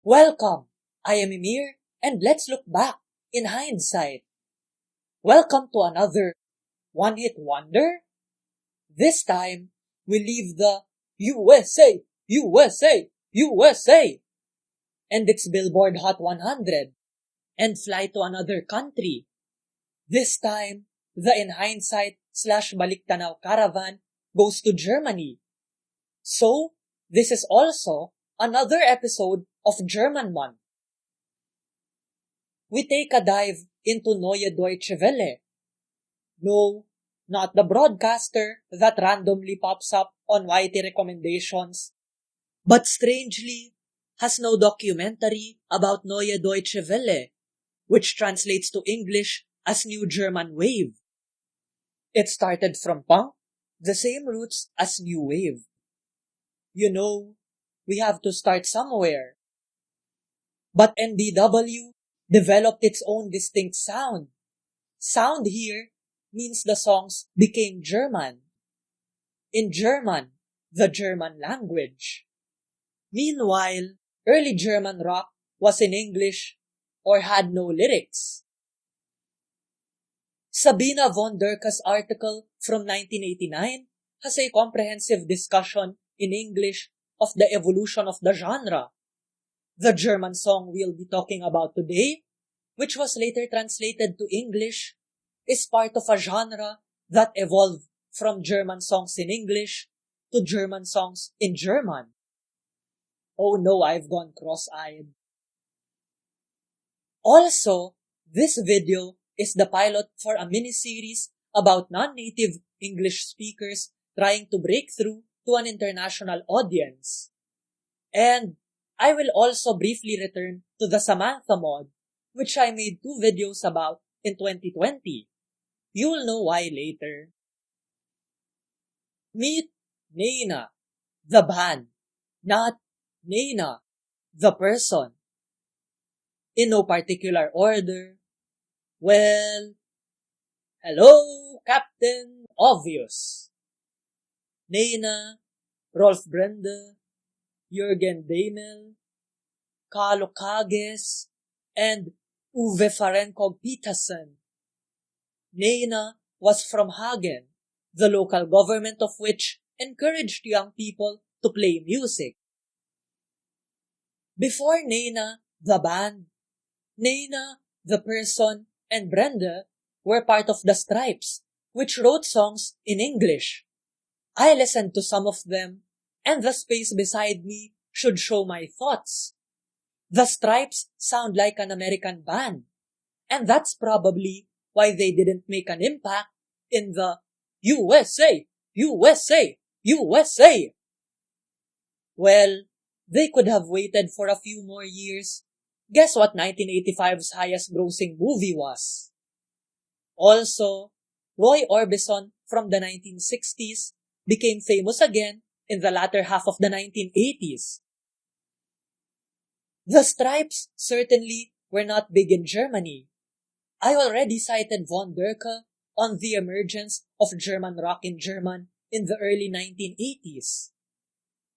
Welcome! I am Emir, and let's look back in hindsight. Welcome to another one-hit wonder. This time, we leave the USA, USA, USA, and its Billboard Hot 100 and fly to another country. This time, the In Hindsight / Balik Tanaw caravan goes to Germany. So, this is also another episode of German Month. We take a dive into Neue Deutsche Welle. No, not the broadcaster that randomly pops up on YT recommendations, but strangely has no documentary about Neue Deutsche Welle, which translates to English as New German Wave. It started from punk, the same roots as New Wave. You know, we have to start somewhere. But NDW developed its own distinct sound. Sound here means the songs became German. In German, the German language. Meanwhile, early German rock was in English or had no lyrics. Sabina von Derka's article from 1989 has a comprehensive discussion in English of the evolution of the genre. The German song we'll be talking about today, which was later translated to English, is part of a genre that evolved from German songs in English to German songs in German. Oh no, I've gone cross-eyed. Also, this video is the pilot for a mini-series about non-native English speakers trying to break through to an international audience. And I will also briefly return to the Samantha mod, which I made 2 videos about in 2020. You'll know why later. Meet NENA, the band, not NENA, the person. In no particular order. Well, hello, Captain Obvious. NENA, Rolf Brende, Jürgen Daimel, Carlo Kages, and Uwe Farenkog Peterson. NENA was from Hagen, the local government of which encouraged young people to play music. Before NENA, the band, NENA, the person, and Brenda were part of the Stripes, which wrote songs in English. I listened to some of them, and the space beside me should show my thoughts. The Stripes sound like an American band, and that's probably why they didn't make an impact in the USA, USA, USA. Well, they could have waited for a few more years. Guess what 1985's highest grossing movie was? Also, Roy Orbison from the 1960s became famous again in the latter half of the 1980s. The Stripes certainly were not big in Germany. I already cited von Derka on the emergence of German rock in German in the early 1980s.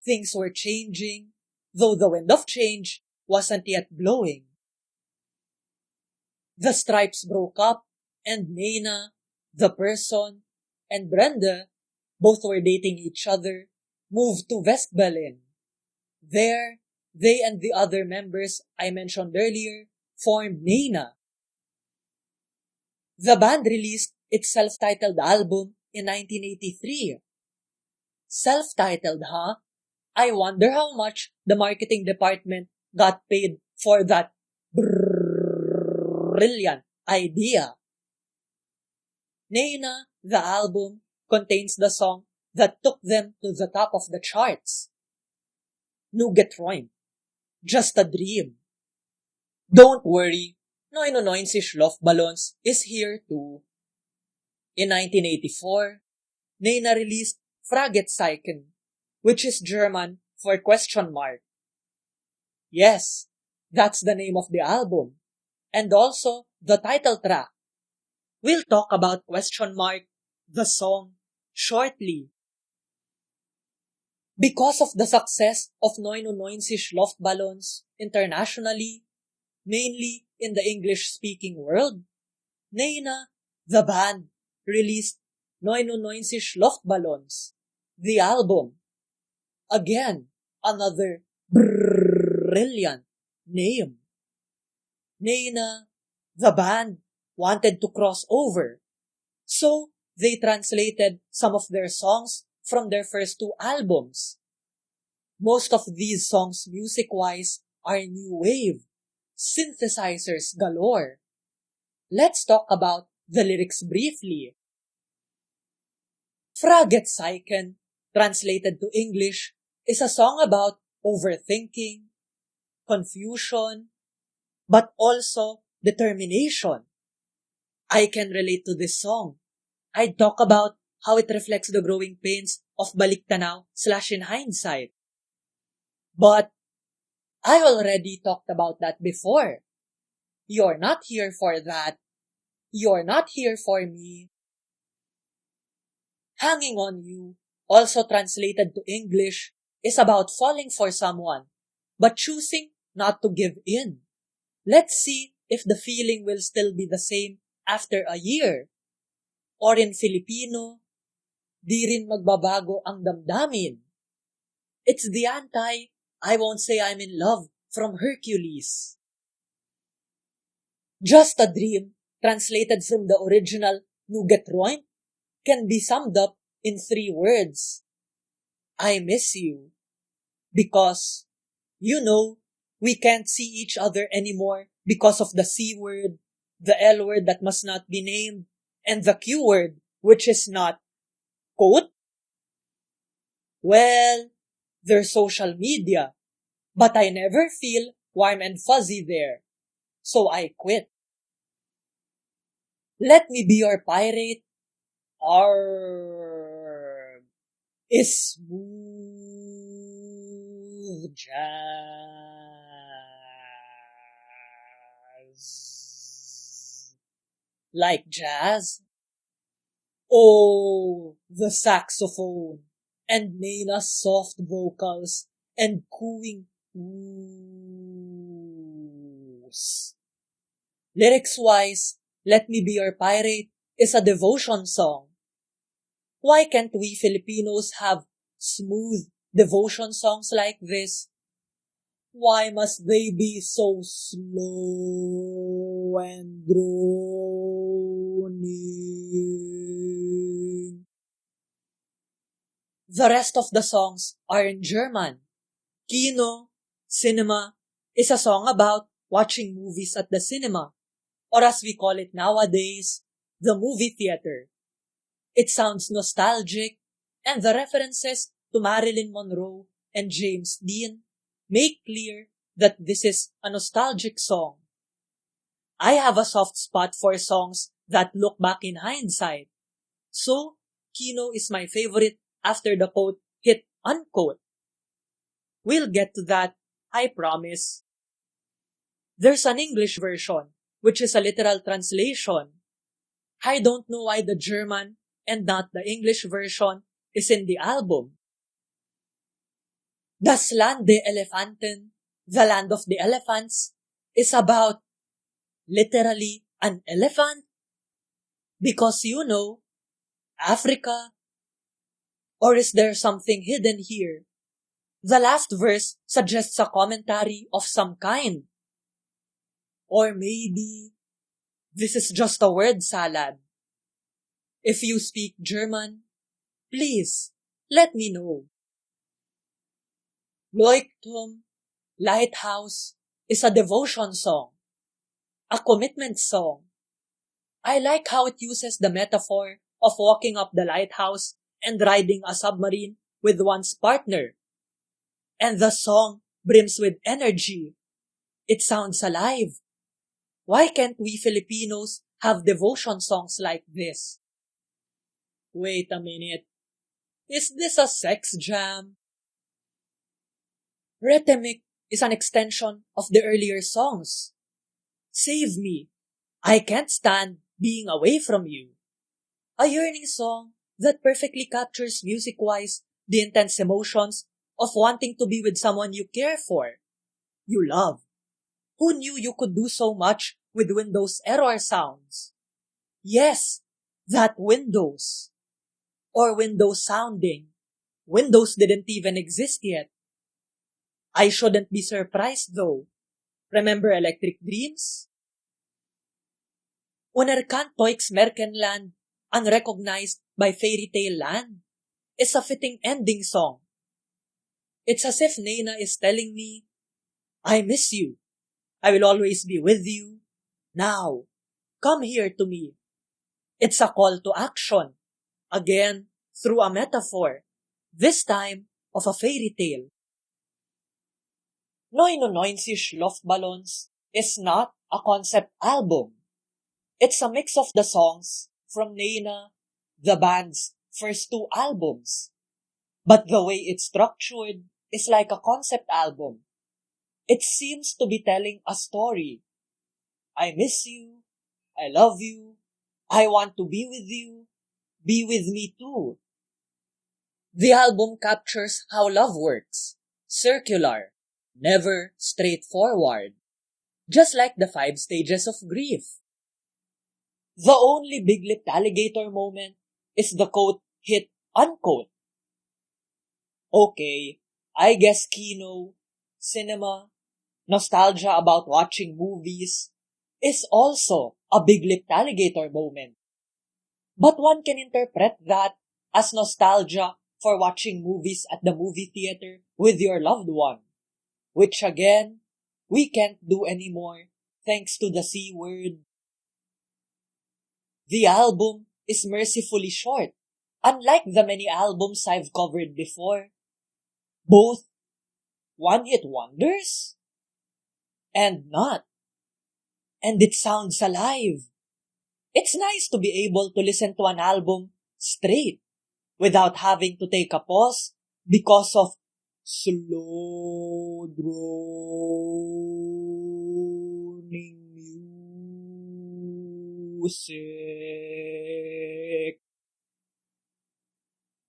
Things were changing, though the wind of change wasn't yet blowing. The Stripes broke up, and NENA, the person, and Brenda, both were dating each other, moved to West Berlin. There, they and the other members I mentioned earlier formed NENA. The band released its self-titled album in 1983. Self-titled, huh? I wonder how much the marketing department got paid for that brilliant idea. NENA, the album, contains the song that took them to the top of the charts. Nu geträumt. Just a dream. Don't worry, 99 Luftballons is here too. In 1984, NENA released Fragezeichen, which is German for question mark. Yes, that's the name of the album, and also the title track. We'll talk about question mark, the song, shortly. Because of the success of 99 Luftballons internationally, mainly in the English-speaking world, NENA, the band, released 99 Luftballons, the album. Again, another brilliant name. NENA, the band, wanted to cross over, so they translated some of their songs from their first two albums. Most of these songs music-wise are new wave, synthesizers galore. Let's talk about the lyrics briefly. Fragezeichen, translated to English, is a song about overthinking, confusion, but also determination. I can relate to this song. I'd talk about how it reflects the growing pains of Balik Tanaw / in hindsight. But I already talked about that before. You're not here for that. You're not here for me. Hanging on You, also translated to English, is about falling for someone, but choosing not to give in. Let's see if the feeling will still be the same after a year. Or in Filipino, di rin magbabago ang damdamin. It's the I won't say I'm in love from Hercules. Just a Dream, translated from the original Nugeträumt, can be summed up in 3 words. I miss you. Because, we can't see each other anymore because of the C word, the L word that must not be named, and the Q word, which is not quote. Well, there's social media, but I never feel warm and fuzzy there, so I quit. Let Me Be Your Pirate, is smooth jazz. Like jazz? Oh, the saxophone, and NENA's soft vocals, and cooing woos. Lyrics-wise, Let Me Be Your Pirate is a devotion song. Why can't we Filipinos have smooth devotion songs like this? Why must they be so slow and droning? The rest of the songs are in German. Kino, cinema, is a song about watching movies at the cinema, or as we call it nowadays, the movie theater. It sounds nostalgic, and the references to Marilyn Monroe and James Dean make clear that this is a nostalgic song. I have a soft spot for songs that look back in hindsight, so Kino is my favorite after the quote hit unquote. We'll get to that, I promise. There's an English version, which is a literal translation. I don't know why the German and not the English version is in the album. Das Land der Elefanten, the land of the elephants, is about literally an elephant. Because Africa. Or is there something hidden here? The last verse suggests a commentary of some kind. Or maybe this is just a word salad. If you speak German, please let me know. Leuchtturm, Lighthouse, is a devotion song, a commitment song. I like how it uses the metaphor of walking up the lighthouse and riding a submarine with one's partner. And the song brims with energy. It sounds alive. Why can't we Filipinos have devotion songs like this? Wait a minute. Is this a sex jam? Rhythmic is an extension of the earlier songs. Save me. I can't stand being away from you. A yearning song that perfectly captures music-wise the intense emotions of wanting to be with someone you care for, you love. Who knew you could do so much with Windows error sounds? Yes, that Windows. Or Windows sounding. Windows didn't even exist yet. I shouldn't be surprised though. Remember Electric Dreams? Unerkannt Toix Merkenland, unrecognized by Fairy Tale Land, is a fitting ending song. It's as if NENA is telling me, I miss you. I will always be with you. Now, come here to me. It's a call to action. Again, through a metaphor. This time, of a fairy tale. 99 Luftballons is not a concept album. It's a mix of the songs from NENA, the band's first two albums. But the way it's structured is like a concept album. It seems to be telling a story. I miss you. I love you. I want to be with you. Be with me too. The album captures how love works. Circular. Never straightforward. Just like the 5 stages of grief. The only big-lipped alligator moment is the quote hit unquote. Okay, I guess kino, cinema, nostalgia about watching movies is also a big-lipped alligator moment. But one can interpret that as nostalgia for watching movies at the movie theater with your loved one. Which again, we can't do anymore thanks to the C word. The album is mercifully short, unlike the many albums I've covered before. Both one-hit wonders and not. And it sounds alive. It's nice to be able to listen to an album straight without having to take a pause because of slow droning music.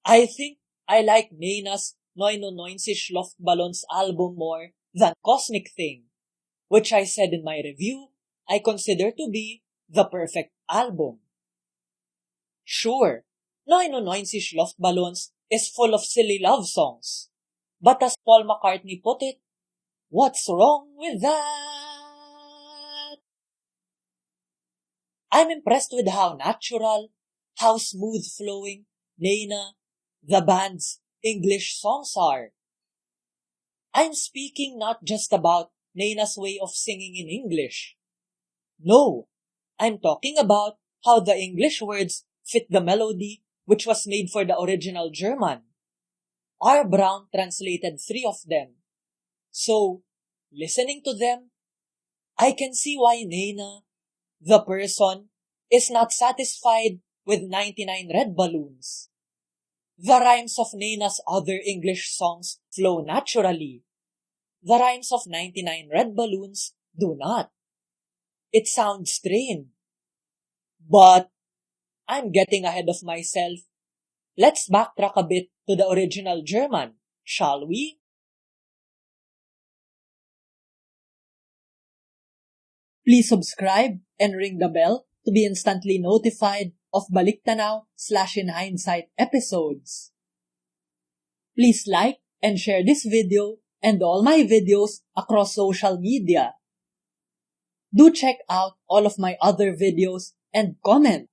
I think I like NENA's 99 Luftballons album more than Cosmic Thing, which I said in my review I consider to be the perfect album. Sure, 99 Luftballons is full of silly love songs. But as Paul McCartney put it, what's wrong with that? I'm impressed with how natural, how smooth-flowing NENA, the band's English songs are. I'm speaking not just about NENA's way of singing in English. No, I'm talking about how the English words fit the melody which was made for the original German. R. Brown translated 3 of them. So, listening to them, I can see why NENA, the person, is not satisfied with 99 red balloons. The rhymes of NENA's other English songs flow naturally. The rhymes of 99 red balloons do not. It sounds strained. But I'm getting ahead of myself. Let's backtrack a bit to the original German, shall we? Please subscribe and ring the bell to be instantly notified of Balik Tanaw /in Hindsight episodes. Please like and share this video and all my videos across social media. Do check out all of my other videos and comment.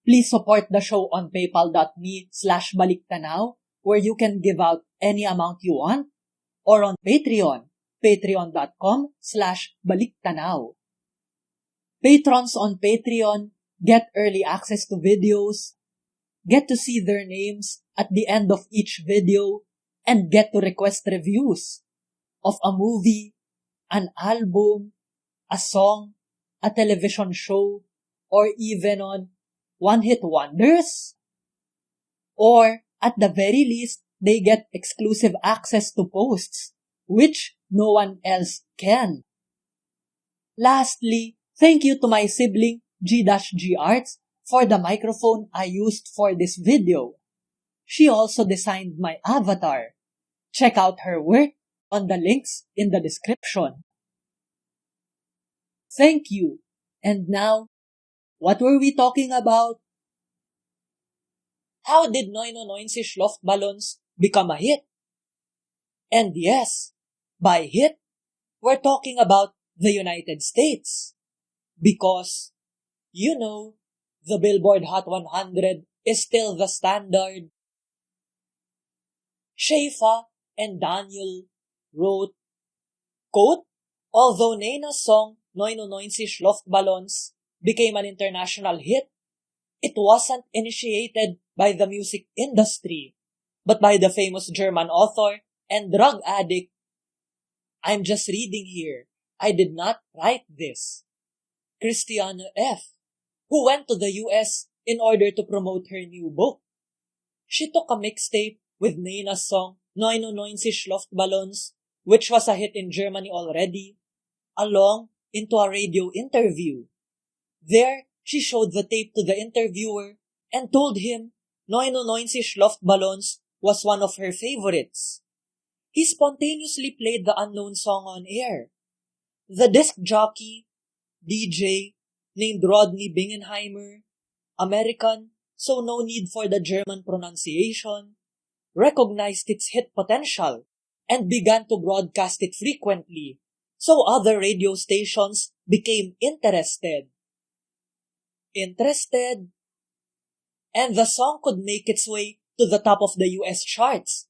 Please support the show on paypal.me/Balik Tanaw, where you can give out any amount you want, or on Patreon, patreon.com/Balik Tanaw. Patrons on Patreon get early access to videos, get to see their names at the end of each video, and get to request reviews of a movie, an album, a song, a television show, or even on one-hit wonders? Or, at the very least, they get exclusive access to posts, which no one else can. Lastly, thank you to my sibling G-G Arts for the microphone I used for this video. She also designed my avatar. Check out her work on the links in the description. Thank you. And now, what were we talking about? How did 99 Luftballons become a hit? And yes, by hit, we're talking about the United States. Because, you know, the Billboard Hot 100 is still the standard. Shayfa and Daniel wrote, quote, although NENA's song 99 Luftballons became an international hit, it wasn't initiated by the music industry, but by the famous German author and drug addict. I'm just reading here. I did not write this. Christiane F., who went to the US in order to promote her new book. She took a mixtape with NENA's song 99 Luftballons, which was a hit in Germany already, along into a radio interview. There, she showed the tape to the interviewer and told him 99 Luftballons was one of her favorites. He spontaneously played the unknown song on air. The disc jockey, DJ, named Rodney Bingenheimer, American, so no need for the German pronunciation, recognized its hit potential and began to broadcast it frequently, so other radio stations became interested. And the song could make its way to the top of the US charts.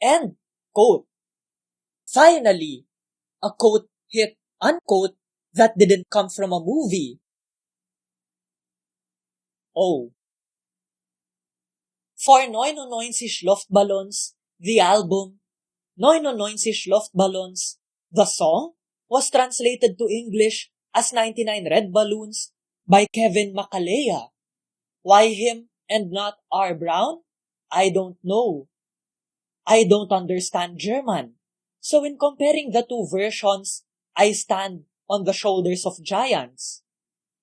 And, quote, finally, a quote hit, unquote, that didn't come from a movie. Oh. For 99 Luftballons, the album 99 Luftballons, the song was translated to English as 99 Red Balloons by Kevin Macalea. Why him and not R. Brown? I don't know. I don't understand German. So in comparing the two versions, I stand on the shoulders of giants.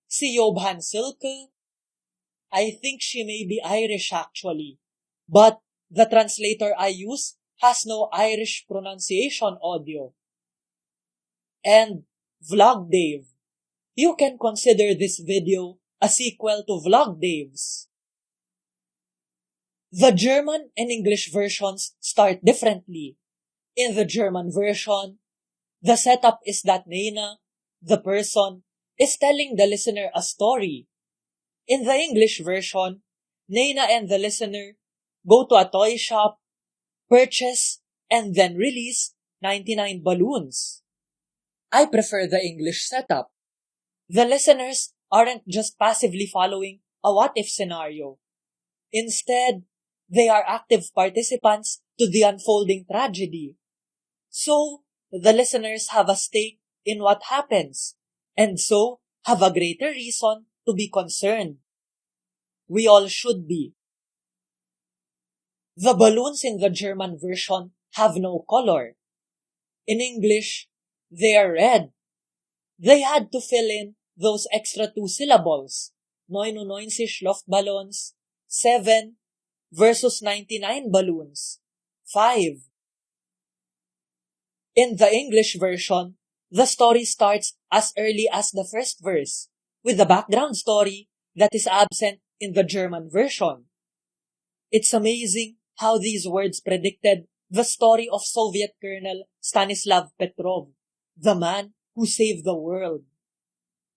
Si Johann Silke, I think she may be Irish actually, but the translator I use has no Irish pronunciation audio. And Vlog Dave. You can consider this video a sequel to Vlog Dave's. The German and English versions start differently. In the German version, the setup is that NENA, the person, is telling the listener a story. In the English version, NENA and the listener go to a toy shop, purchase, and then release 99 balloons. I prefer the English setup. The listeners aren't just passively following a what-if scenario. Instead, they are active participants to the unfolding tragedy. So, the listeners have a stake in what happens, and so have a greater reason to be concerned. We all should be. The balloons in the German version have no color. In English, they are red. They had to fill in those extra 2 syllables, 99 Luftballons, 7 versus 99 balloons, 5. In the English version, the story starts as early as the first verse, with the background story that is absent in the German version. It's amazing how these words predicted the story of Soviet Colonel Stanislav Petrov, the man who saved the world.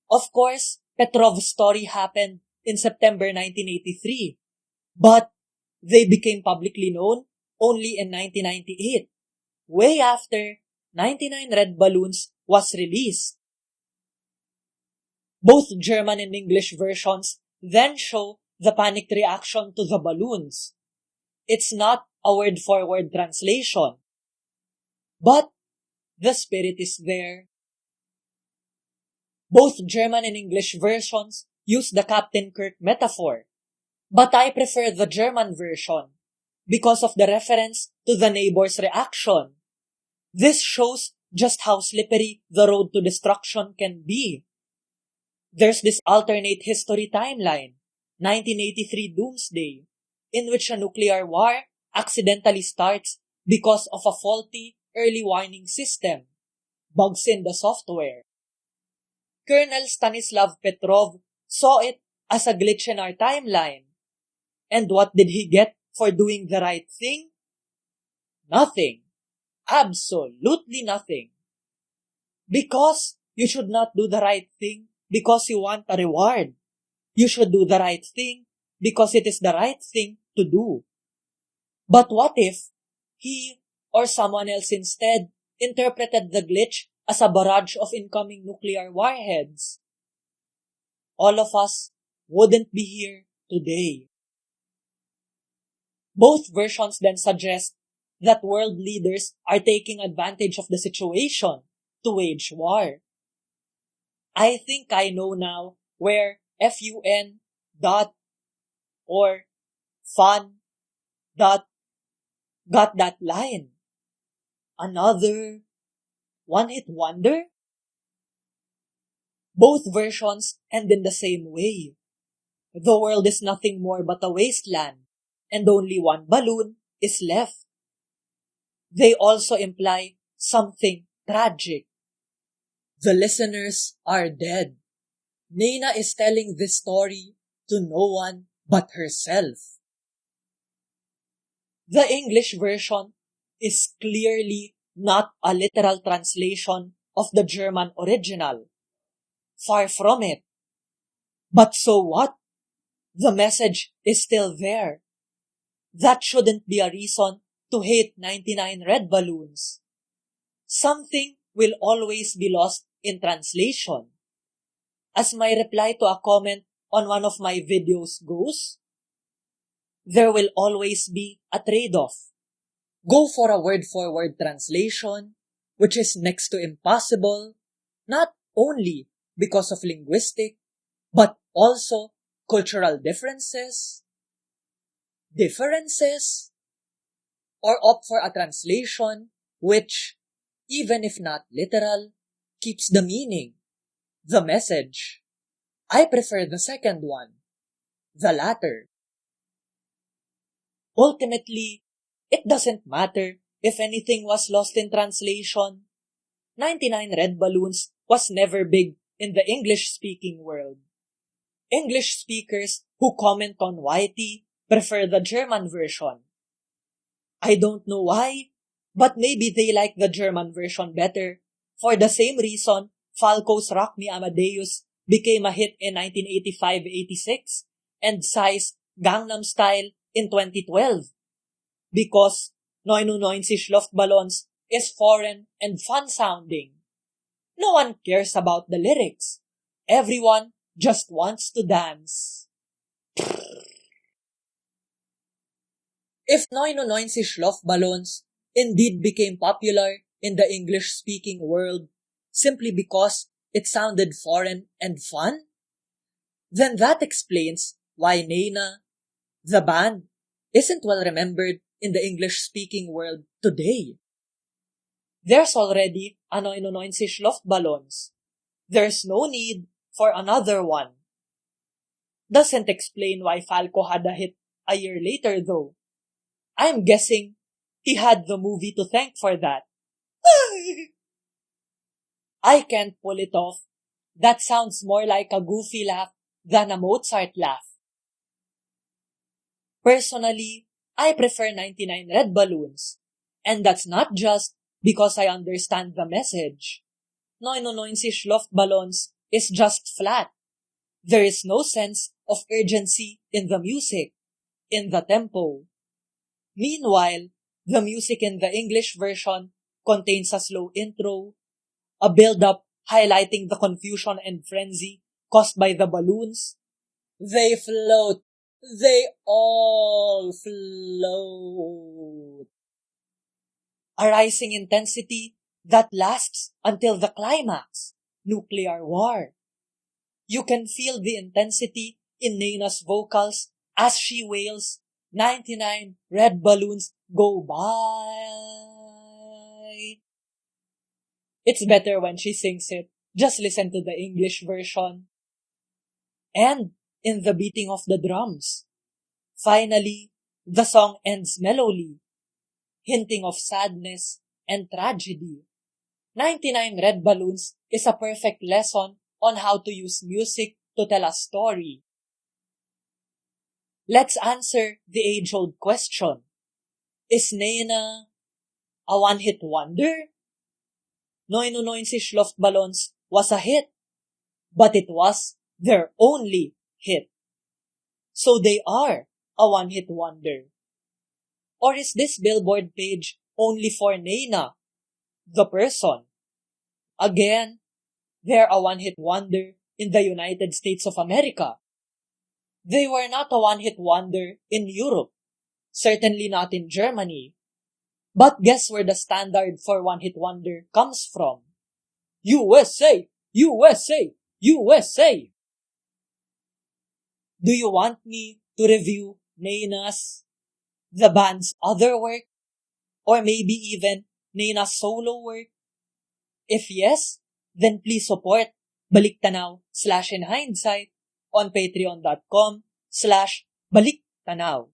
Of course, Petrov's story happened in September 1983, but they became publicly known only in 1998, way after 99 Red Balloons was released. Both German and English versions then show the panicked reaction to the balloons. It's not a word-for-word translation, but the spirit is there. Both German and English versions use the Captain Kirk metaphor, but I prefer the German version because of the reference to the neighbor's reaction. This shows just how slippery the road to destruction can be. There's this alternate history timeline, 1983 Doomsday, in which a nuclear war accidentally starts because of a faulty early warning system, bugs in the software. Colonel Stanislav Petrov saw it as a glitch in our timeline. And what did he get for doing the right thing? Nothing. Absolutely nothing. Because you should not do the right thing because you want a reward. You should do the right thing because it is the right thing to do. But what if he or someone else instead interpreted the glitch as a barrage of incoming nuclear warheads? All of us wouldn't be here today. Both versions then suggest that world leaders are taking advantage of the situation to wage war. I think I know now where FUN dot or fun dot got that line. Another one-hit wonder? Both versions end in the same way. The world is nothing more but a wasteland, and only one balloon is left. They also imply something tragic. The listeners are dead. NENA is telling this story to no one but herself. The English version is clearly not a literal translation of the German original. Far from it. But so what? The message is still there. That shouldn't be a reason to hate 99 red balloons. Something will always be lost in translation. As my reply to a comment on one of my videos goes, there will always be a trade-off. Go for a word-for-word translation, which is next to impossible, not only because of linguistic, but also cultural differences, or opt for a translation which, even if not literal, keeps the meaning, the message. I prefer the second one, the latter. Ultimately, it doesn't matter if anything was lost in translation. 99 red balloons was never big in the English-speaking world. English speakers who comment on YT prefer the German version. I don't know why, but maybe they like the German version better. For the same reason, Falco's Rock Me Amadeus became a hit in 1985-86 and Psy's Gangnam Style in 2012. Because 99 Luftballons is foreign and fun-sounding. No one cares about the lyrics. Everyone just wants to dance. If 99 Luftballons indeed became popular in the English-speaking world simply because it sounded foreign and fun, then that explains why NENA, the band, isn't well remembered in the English-speaking world today. There's already a 99 Luftballons. There's no need for another one. Doesn't explain why Falco had a hit a year later though. I'm guessing he had the movie to thank for that. I can't pull it off. That sounds more like a goofy laugh than a Mozart laugh. Personally, I prefer 99 red balloons. And that's not just because I understand the message. 99 Luftballons is just flat. There is no sense of urgency in the music, in the tempo. Meanwhile, the music in the English version contains a slow intro, a build-up highlighting the confusion and frenzy caused by the balloons. They float. They all float. A rising intensity that lasts until the climax, nuclear war. You can feel the intensity in NENA's vocals as she wails, 99 red balloons go by. It's better when she sings it. Just listen to the English version. And in the beating of the drums. Finally, the song ends mellowly. hinting of sadness and tragedy. 99 Red Balloons is a perfect lesson on how to use music to tell a story. Let's answer the age-old question. Is NENA a one-hit wonder? 99 Luftballons was a hit, but it was their only hit. So they are a one-hit wonder. Or is this billboard page only for NENA, the person? Again, they're a one-hit wonder in the United States of America. They were not a one-hit wonder in Europe, certainly not in Germany. But guess where the standard for one-hit wonder comes from? USA! USA! USA! Do you want me to review NENA's, the band's other work? Or maybe even NENA's solo work? If yes, then please support Balik Tanaw /in Hindsight on patreon.com/Balik Tanaw.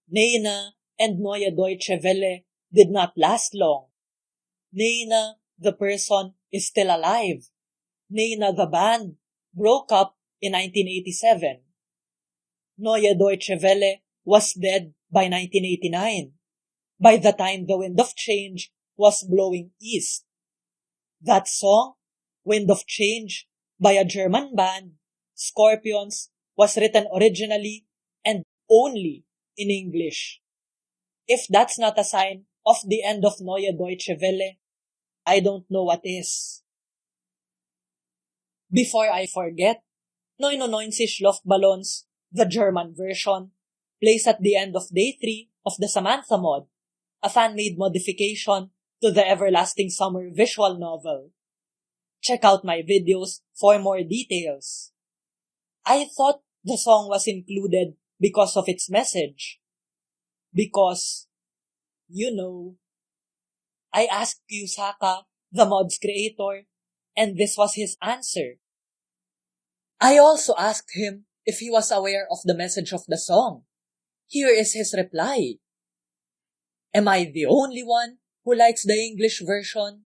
NENA and Neue Deutsche Welle did not last long. NENA, the person, is still alive. NENA, the band, broke up in 1987. Neue Deutsche Welle was dead by 1989, by the time the wind of change was blowing east. That song, Wind of Change, by a German band, Scorpions, was written originally and only in English. If that's not a sign of the end of Neue Deutsche Welle, I don't know what is. Before I forget, 99 Luftballons, the German version, plays at the end of Day 3 of the Samantha mod, a fan-made modification to the Everlasting Summer visual novel. Check out my videos for more details. I thought the song was included because of its message. Because, I asked Yusaka, the mod's creator, and this was his answer. I also asked him if he was aware of the message of the song. Here is his reply. Am I the only one who likes the English version?